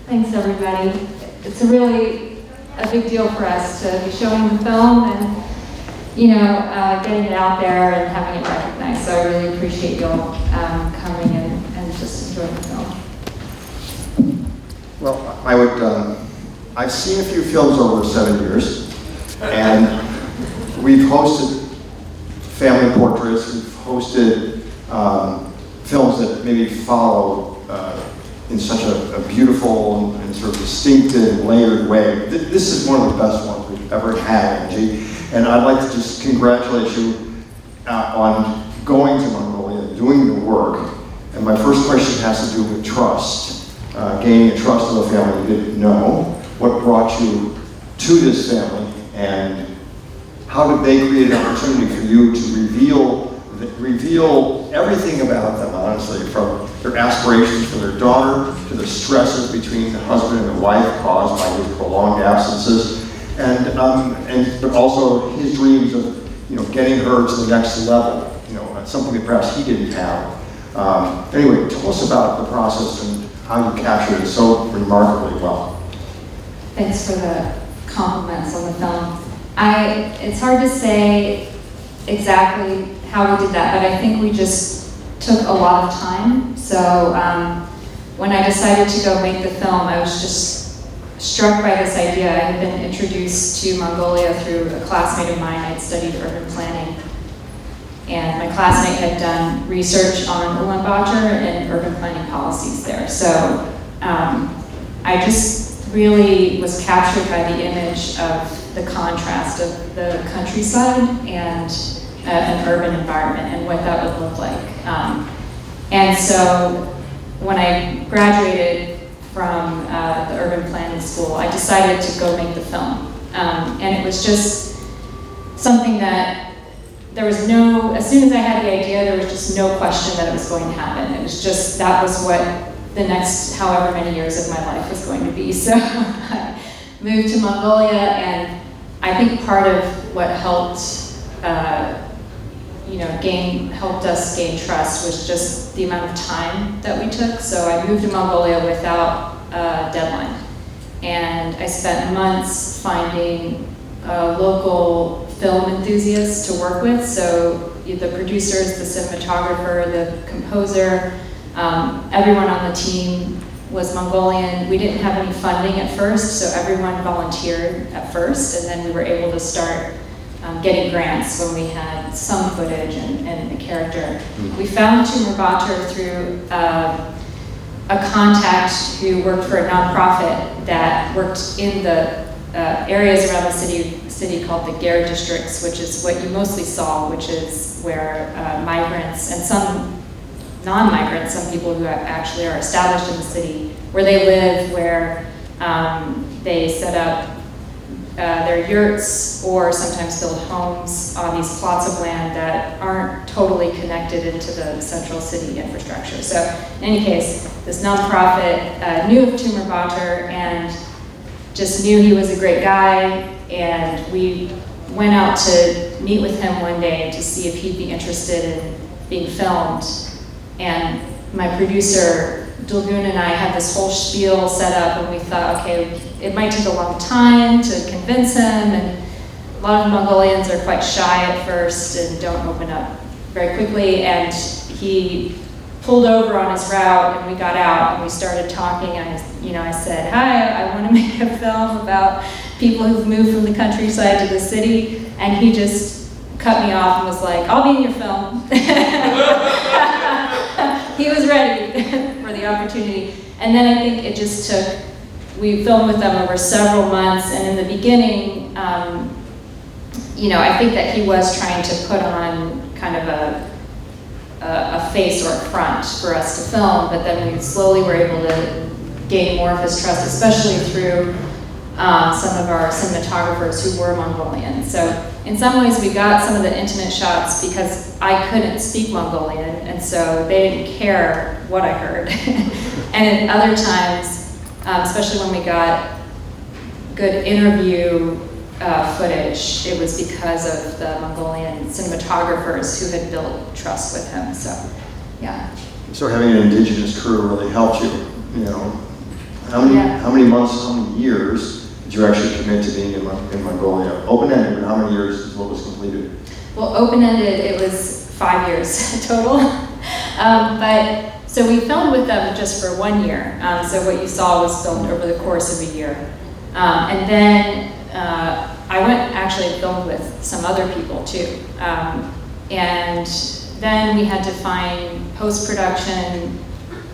Thanks, everybody. It's really a big deal for us to be showing the film and, getting it out there and having it recognized. So I really appreciate you all coming and just enjoying the film. Well, I've seen a few films over 7 years, and we've hosted family portraits, we've hosted films that maybe follow in such a beautiful and sort of distinctive, layered way. This is one of the best ones we've ever had, Angie. And I'd like to just congratulate you on going to Mongolia, doing the work. And my first question has to do with trust. Gaining the trust of a family you didn't know. What brought you to this family, and how did they create an opportunity for you to reveal everything about them, honestly, from their aspirations for their daughter to the stresses between the husband and the wife caused by his prolonged absences, but also his dreams of getting her to the next level, something that perhaps he didn't have. Anyway, tell us about the process and how you captured it so remarkably well. Thanks for the compliments on the film. It's hard to say exactly how we did that, but I think we just took a lot of time. So when I decided to go make the film, I was just struck by this idea. I had been introduced to Mongolia through a classmate of mine. I had studied urban planning, and my classmate had done research on Ulaanbaatar and urban planning policies there. So I just really was captured by the image of the contrast of the countryside and an urban environment and what that would look like. And so when I graduated from the urban planning school, I decided to go make the film. And it was just something that as soon as I had the idea, there was just no question that it was going to happen. It was just, that was what the next however many years of my life was going to be. So I moved to Mongolia, and I think part of what helped helped us gain trust was just the amount of time that we took. So I moved to Mongolia without a deadline. And I spent months finding local film enthusiasts to work with. So the producers, the cinematographer, the composer, everyone on the team was Mongolian. We didn't have any funding at first, so everyone volunteered at first, and then we were able to start getting grants when we had some footage and a character. We found Tumor Batur through a contact who worked for a nonprofit that worked in the areas around the city called the Ger districts, which is what you mostly saw, which is where migrants and some non-migrants, some people who actually are established in the city, where they live, where they set up their yurts or sometimes build homes on these plots of land that aren't totally connected into the central city infrastructure. So in any case, this nonprofit knew of Tumor Batur and just knew he was a great guy, and we went out to meet with him one day to see if he'd be interested in being filmed. And my producer, Dulgun, and I had this whole spiel set up, and we thought, okay, it might take a long time to convince him, and a lot of Mongolians are quite shy at first and don't open up very quickly. And he pulled over on his route, and we got out and we started talking. I said, hi, I want to make a film about people who've moved from the countryside to the city. And he just cut me off and was like, I'll be in your film. He was ready for the opportunity. And then I think it just took, we filmed with them over several months, and in the beginning, I think that he was trying to put on kind of a face or a front for us to film, but then we slowly were able to gain more of his trust, especially through some of our cinematographers who were Mongolian. So in some ways we got some of the intimate shots because I couldn't speak Mongolian, and so they didn't care what I heard. And at other times, especially when we got good interview footage, it was because of the Mongolian cinematographers who had built trust with him. So, yeah. So having an indigenous crew really helped you, How many months, how many years did you actually commit to being in Mongolia? Open-ended, but how many years is what was completed? Well, open-ended, it was 5 years total. But so we filmed with them just for 1 year. So what you saw was filmed over the course of a year. And then I went actually and filmed with some other people too. And then we had to find post-production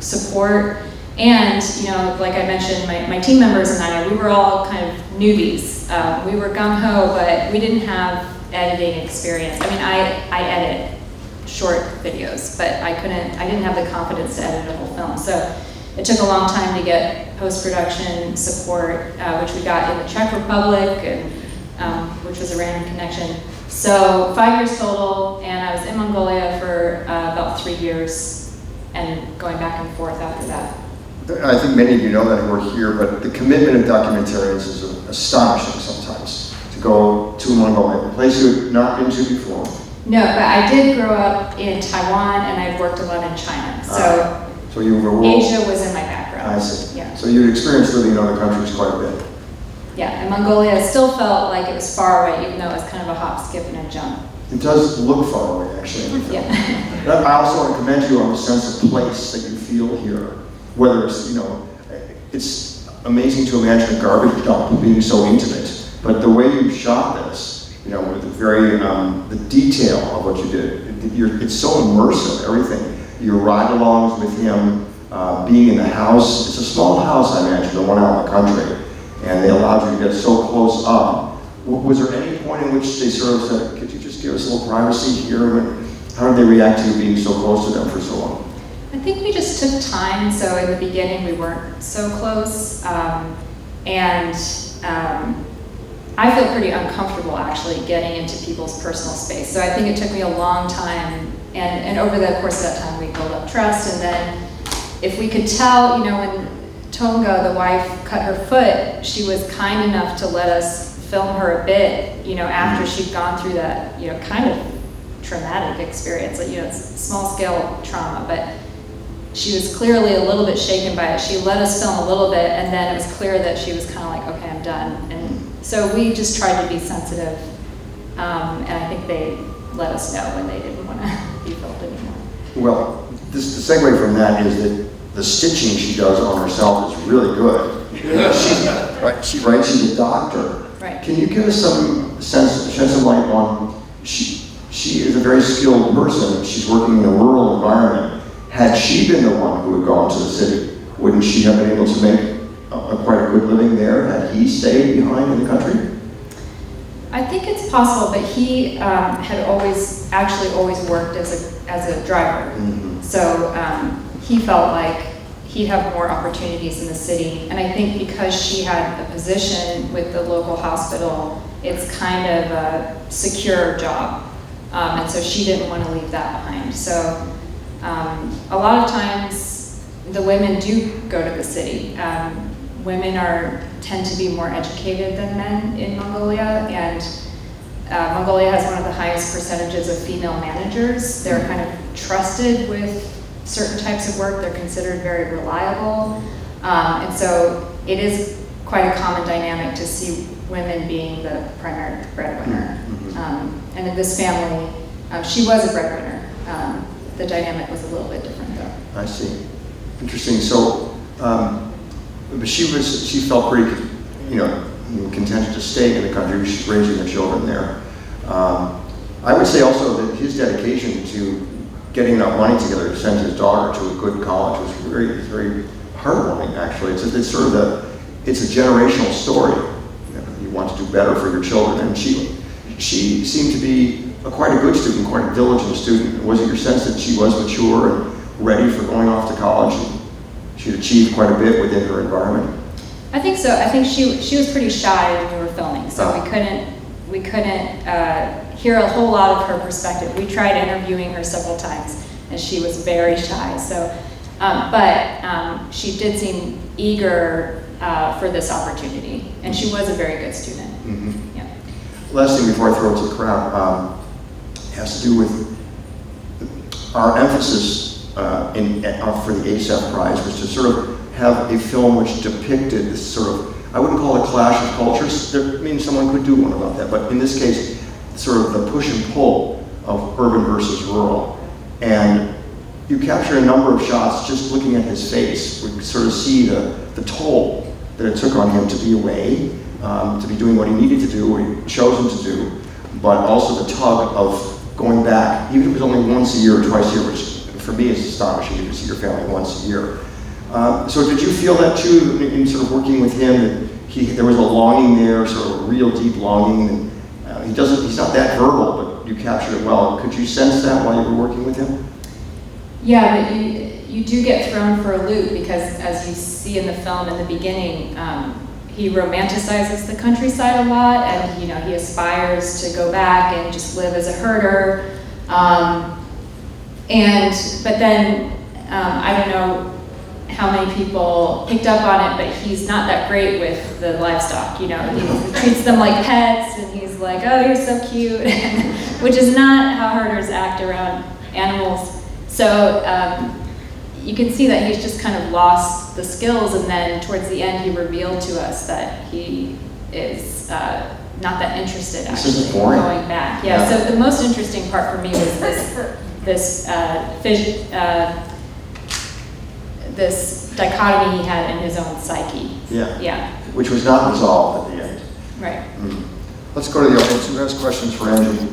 support. And, you know, like I mentioned, my team members and I, we were all kind of newbies. We were gung-ho, but we didn't have editing experience. I mean, I edit short videos, but I didn't have the confidence to edit a whole film. So it took a long time to get post-production support, which we got in the Czech Republic, and which was a random connection. So 5 years total, and I was in Mongolia for about 3 years, and going back and forth after that. I think many of you know that who are here, but the commitment of documentarians is astonishing sometimes. To go to Mongolia, a place you had not been to before. No, but I did grow up in Taiwan, and I've worked a lot in China. So you were Asia was in my background. I see. Yeah. So you experienced living in other countries quite a bit. Yeah, and Mongolia still felt like it was far away, even though it was kind of a hop, skip, and a jump. It does look far away, actually, in the film. Yeah. I also want to commend you on the sense of place that you feel here. Whether it's, you know, it's amazing to imagine a garbage dump being so intimate, but the way you shot this, you know, with the very, the detail of what you did, it's so immersive, everything. Your ride-alongs with him, being in the house. It's a small house, I imagine, the one out in the country, and they allowed you to get so close up. Was there any point in which they sort of said, could you just give us a little privacy here? How did they react to you being so close to them for so long? I think we just took time. So in the beginning, we weren't so close. I feel pretty uncomfortable actually getting into people's personal space. So I think it took me a long time. And over the course of that time, we built up trust. And then if we could tell, you know, when Tonga, the wife, cut her foot, she was kind enough to let us film her a bit, you know, after she'd gone through that, you know, kind of traumatic experience. Like, you know, it's small scale trauma, but she was clearly a little bit shaken by it. She let us film a little bit, and then it was clear that she was kind of like, okay, I'm done. And so we just tried to be sensitive, and I think they let us know when they didn't want to be filmed anymore. Well, the segue from that is that the stitching she does on herself is really good. She's a doctor. Right. Can you give us some shed some light on, she is a very skilled person. She's working in a rural environment. Had she been the one who had gone to the city, wouldn't she have been able to make quite a good living there had he stayed behind in the country? I think it's possible, but he had always worked as a driver. Mm-hmm. So he felt like he'd have more opportunities in the city. And I think because she had a position with the local hospital, it's kind of a secure job. And so she didn't want to leave that behind. So a lot of times the women do go to the city. Women tend to be more educated than men in Mongolia, and Mongolia has one of the highest percentages of female managers. They're kind of trusted with certain types of work. They're considered very reliable. And so it is quite a common dynamic to see women being the primary breadwinner. Mm-hmm. And in this family, she was a breadwinner. The dynamic was a little bit different though. I see. Interesting. So, but she felt pretty, contented to stay in the country. She's raising her children there. I would say also that his dedication to getting enough money together to send his daughter to a good college was very, very heartwarming. Actually, it's sort of it's a generational story. You want to do better for your children, and she seemed to be quite a good student, quite a diligent student. Was it your sense that she was mature and ready for going off to college? And she'd achieved quite a bit within her environment. I think so. I think she was pretty shy when we were filming, so we couldn't hear a whole lot of her perspective. We tried interviewing her several times, and she was very shy. So, but she did seem eager for this opportunity, and she was a very good student. Mm-hmm. Yeah. Last thing before I throw it to the crowd has to do with our emphasis for the ASAP prize, was to sort of have a film which depicted this sort of, I wouldn't call it a clash of cultures. I mean, someone could do one about that, but in this case, sort of the push and pull of urban versus rural. And you capture a number of shots just looking at his face. We sort of see the toll that it took on him to be away, to be doing what he needed to do, what he chosen to do, but also the tug of going back, even if it was only once a year or twice a year, which for me is astonishing. You can see your family once a year. So did you feel that too, in sort of working with him, that there was a longing there, sort of a real deep longing, and he's not that verbal, but you captured it well. Could you sense that while you were working with him? Yeah, but you do get thrown for a loop because, as you see in the film in the beginning, he romanticizes the countryside a lot, and he aspires to go back and just live as a herder. But then I don't know how many people picked up on it, but he's not that great with the livestock. He treats them like pets, and he's like, "Oh, you're so cute," which is not how herders act around animals. So you can see that he's just kind of lost the skills, and then towards the end he revealed to us that he is not that interested actually in going back. Yeah, so the most interesting part for me was this dichotomy he had in his own psyche. Yeah. Which was not resolved at the end. Right. Let's go to the audience. Who has questions for Anji?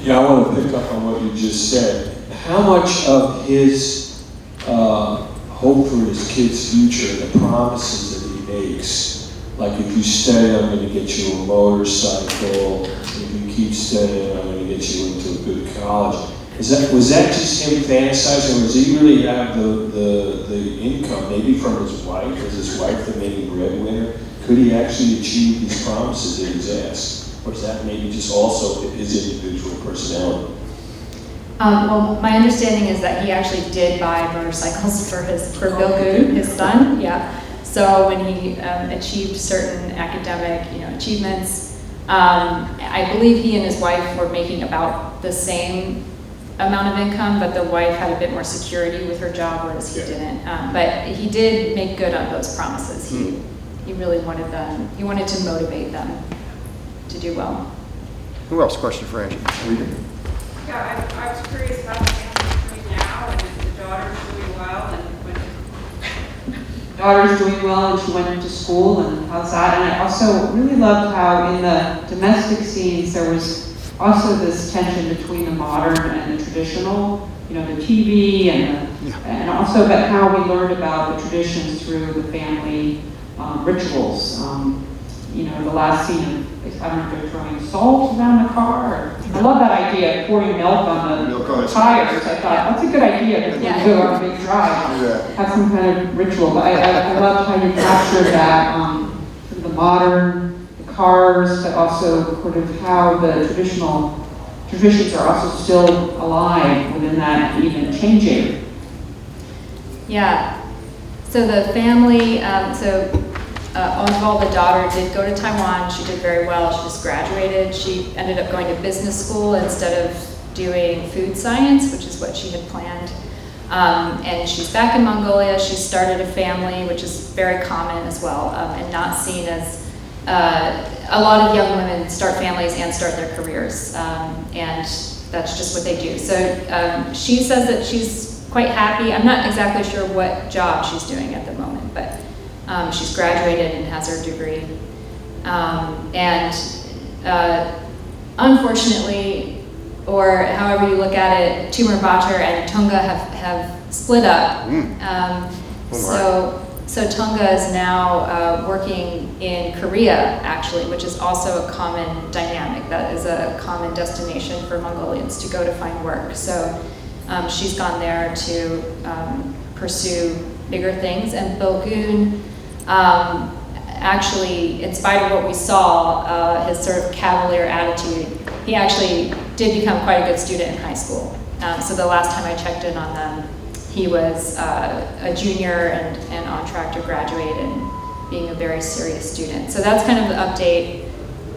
Yeah, I want to pick up on what you just said. How much of his hope for his kid's future, the promises that he makes, like if you study, I'm going to get you a motorcycle, if you keep studying, I'm going to get you into a good college. Was that just him fantasizing, or does he really have the income, maybe from his wife? Was his wife the main breadwinner? Could he actually achieve these promises that he's asked? Or is that maybe just also his individual personality? Well, my understanding is that he actually did buy motorcycles for Bilgoon, his son. Yeah. So when he achieved certain academic, achievements, I believe he and his wife were making about the same amount of income, but the wife had a bit more security with her job, whereas he didn't. But he did make good on those promises. He really wanted them. He wanted to motivate them to do well. Who else? Question for Anji? Yeah, I was curious about the family between now and the daughter's doing well, and when daughter's doing well and she went to school and outside. And I also really loved how in the domestic scenes there was also this tension between the modern and the traditional, the TV and also about how we learned about the traditions through the family rituals. The last scene of, I don't know if they're throwing salt around the car. I love that idea of pouring milk on the tires. I thought, that's a good idea if we go on a big drive. Have some kind of ritual. But I loved how you captured that, the modern, the cars, but also sort of how the traditional traditions are also still alive within that, even changing. Yeah. So the family, Oswald, the daughter, did go to Taiwan. She did very well. She just graduated. She ended up going to business school instead of doing food science, which is what she had planned. And she's back in Mongolia. She started a family, which is very common as well, and not seen as a lot of young women start families and start their careers, and that's just what they do. So she says that she's quite happy. I'm not exactly sure what job she's doing at the moment, but she's graduated and has her degree. Unfortunately, or however you look at it, Tumor Bacher and Tonga have split up. So Tonga is now working in Korea, actually, which is also a common dynamic. That is a common destination for Mongolians to go to find work. So she's gone there to pursue bigger things. And Bilgoon, actually, in spite of what we saw, his sort of cavalier attitude, he actually did become quite a good student in high school. So the last time I checked in on them, he was a junior and on track to graduate and being a very serious student. So that's kind of the update.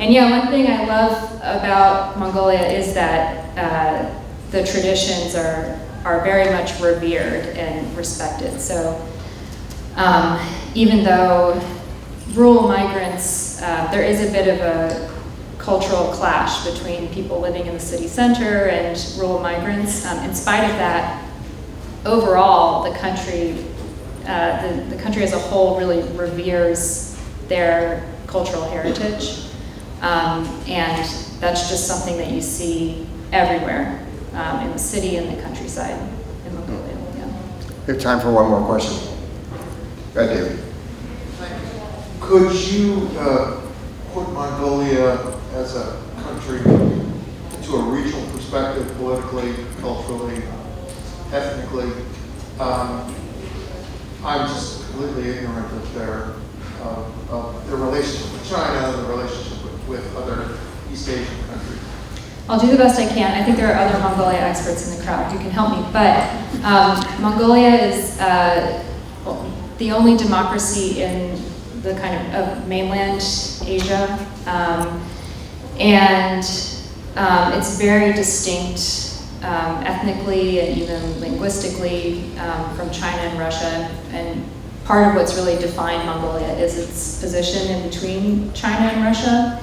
And yeah, one thing I love about Mongolia is that the traditions are are very much revered and respected. So even though rural migrants, there is a bit of a cultural clash between people living in the city center and rural migrants. In spite of that, overall, the country as a whole really reveres their cultural heritage. And that's just something that you see everywhere, in the city and the countryside in Mongolia. Yeah. We have time for one more question. Go ahead, David. Could you put Mongolia as a country into a regional perspective, politically, culturally, ethnically? I'm just completely ignorant of their relationship with China, the relationship with other East Asian countries. I'll do the best I can. I think there are other Mongolia experts in the crowd who can help me. But Mongolia is the only democracy in the kind of mainland Asia. And it's very distinct ethnically and even linguistically from China and Russia. And part of what's really defined Mongolia is its position in between China and Russia,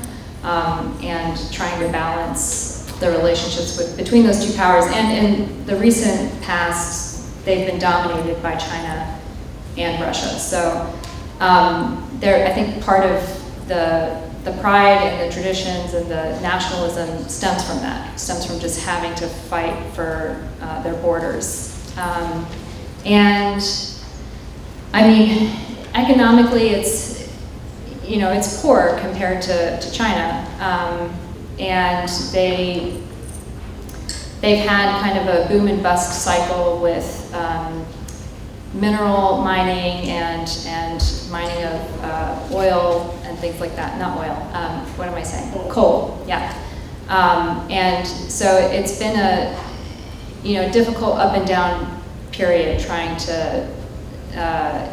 and trying to balance the relationships between those two powers. And in the recent past, they've been dominated by China and Russia. So I think part of the pride and the traditions and the nationalism stems from that, stems from just having to fight for their borders. And I mean, economically, it's poor compared to China. And they've had kind of a boom and bust cycle with mineral mining and mining of oil and things like that. Not oil, what am I saying? Coal, yeah. And so it's been a difficult up and down period trying to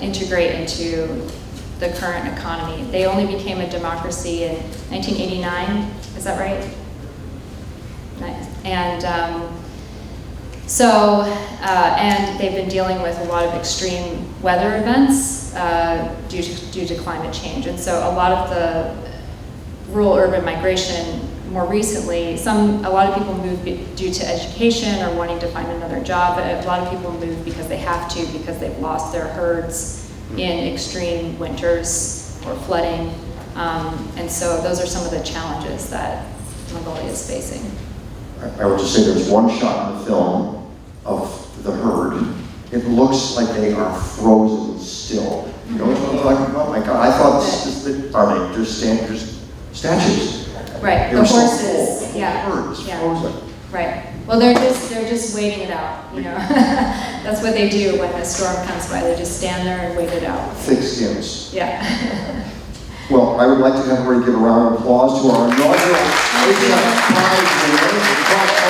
integrate into the current economy. They only became a democracy in 1989, is that right? Nice. And and they've been dealing with a lot of extreme weather events due to climate change. And so a lot of the rural-urban migration more recently, a lot of people move due to education or wanting to find another job, but a lot of people move because they have to, because they've lost their herds in extreme winters or flooding. And so those are some of the challenges that Mongolia is facing. I would just say there's one shot in the film of the herd. It looks like they are frozen still. You know, like, oh my God, I thought they're statues. Right, They the were so horses, cold. yeah. The herd is Yeah. frozen. Right. Well, they're just waiting it out, That's what they do when the storm comes by. They just stand there and wait it out. Thick skins. Yeah. Well, I would like to have everybody give a round of applause to our inaugural prize winner.